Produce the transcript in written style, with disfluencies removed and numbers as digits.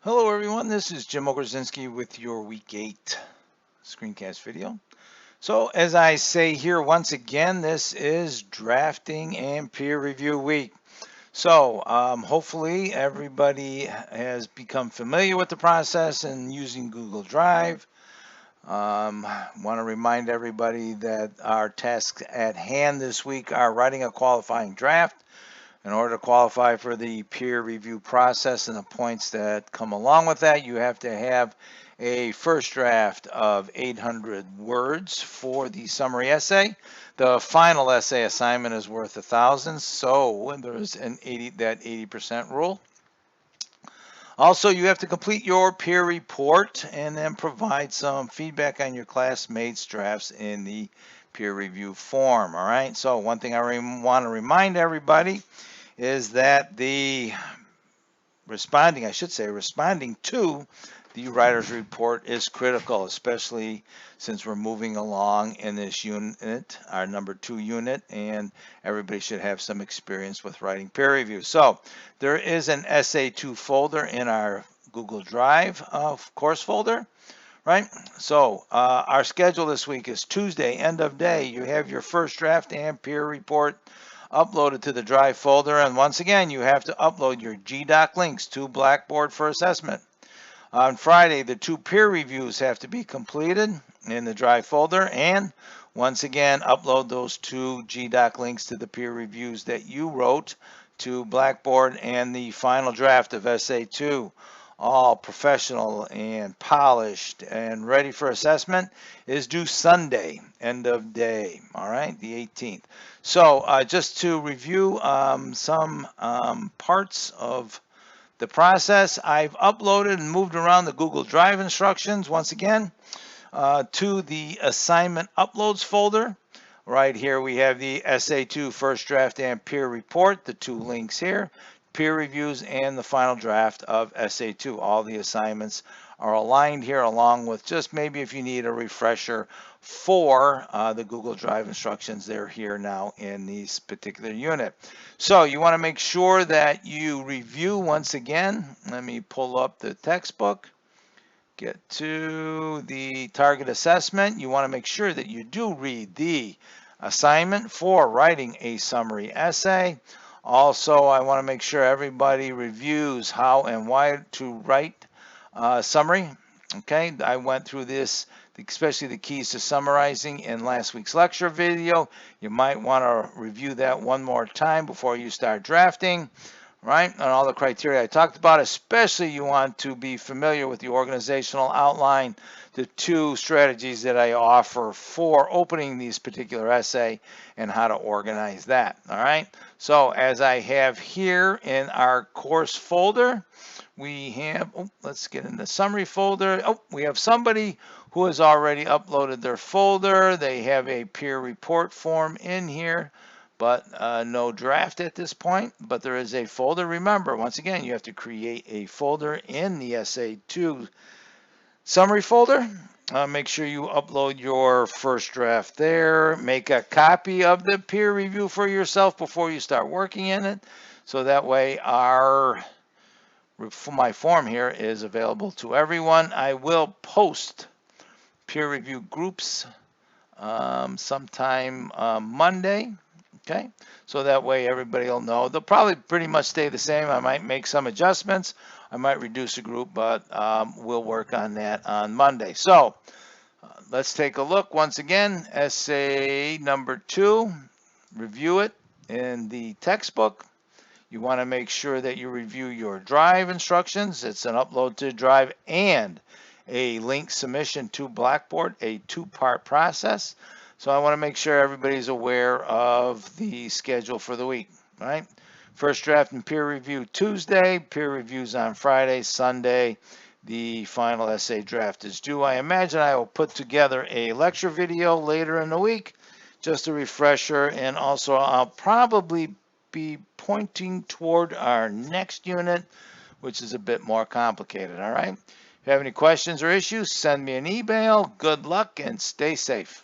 Hello everyone, this is Jim Ogrozinski with your Week 8 Screencast video. So as I say here once again, this is drafting and peer review week. So hopefully everybody has become familiar with the process and using Google Drive. Want to remind everybody that our tasks at hand this week are writing a qualifying draft. In order to qualify for the peer review process and the points that come along with that, you have to have a first draft of 800 words for the summary essay. The final essay assignment is worth 1,000, so there's that 80% rule. Also, you have to complete your peer report and then provide some feedback on your classmates' drafts in the peer review form. All right, so one thing I want to remind everybody is that the responding to the writer's report is critical, especially since we're moving along in this unit, our number 2 unit, and everybody should have some experience with writing peer review. So there is an SA2 folder in our Google Drive course folder, right? So our schedule this week is Tuesday, end of day. You have your first draft and peer report uploaded to the Drive folder, and once again you have to upload your GDoc links to Blackboard for assessment. On Friday, the 2 peer reviews have to be completed in the Drive folder, and once again upload those 2 GDoc links to the peer reviews that you wrote to Blackboard, and the final draft of SA2, all professional and polished and ready for assessment, is due Sunday, end of day, all right, the 18th. So just to review some parts of the process, I've uploaded and moved around the Google Drive instructions once again to the assignment uploads folder. Right here we have the SA2 first draft and peer report, the 2 links here, peer reviews, and the final draft of SA2. All the assignments are aligned here, along with just maybe if you need a refresher for the Google Drive instructions. They're here now in this particular unit. So you want to make sure that you review once again. Let me pull up the textbook. Get to the target assessment. You want to make sure that you do read the assignment for writing a summary essay. Also, I want to make sure everybody reviews how and why to write summary. Okay, I went through this, especially the keys to summarizing, in last week's lecture video. You might want to review that one more time before you start drafting, right? And all the criteria I talked about. Especially you want to be familiar with the organizational outline, the 2 strategies that I offer for opening these particular essay, and how to organize that. All right, so as I have here in our course folder, we have, let's get in the summary folder. We have somebody who has already uploaded their folder. They have a peer report form in here, but no draft at this point. But there is a folder. Remember, once again, you have to create a folder in the SA2 summary folder. Make sure you upload your first draft there. Make a copy of the peer review for yourself before you start working in it, so that way my form here is available to everyone. I will post peer review groups sometime Monday. Okay, so that way everybody will know. They'll probably pretty much stay the same. I might make some adjustments. I might reduce a group, but we'll work on that on Monday. So let's take a look once again. Essay number 2, review it in the textbook. You want to make sure that you review your Drive instructions. It's an upload to Drive and a link submission to Blackboard, a 2-part process. So I want to make sure everybody's aware of the schedule for the week, right? First draft and peer review Tuesday, peer reviews on Friday, Sunday. The final essay draft is due. I imagine I will put together a lecture video later in the week, just a refresher, and also I'll probably be pointing toward our next unit, which is a bit more complicated. All right. If you have any questions or issues, send me an email. Good luck and stay safe.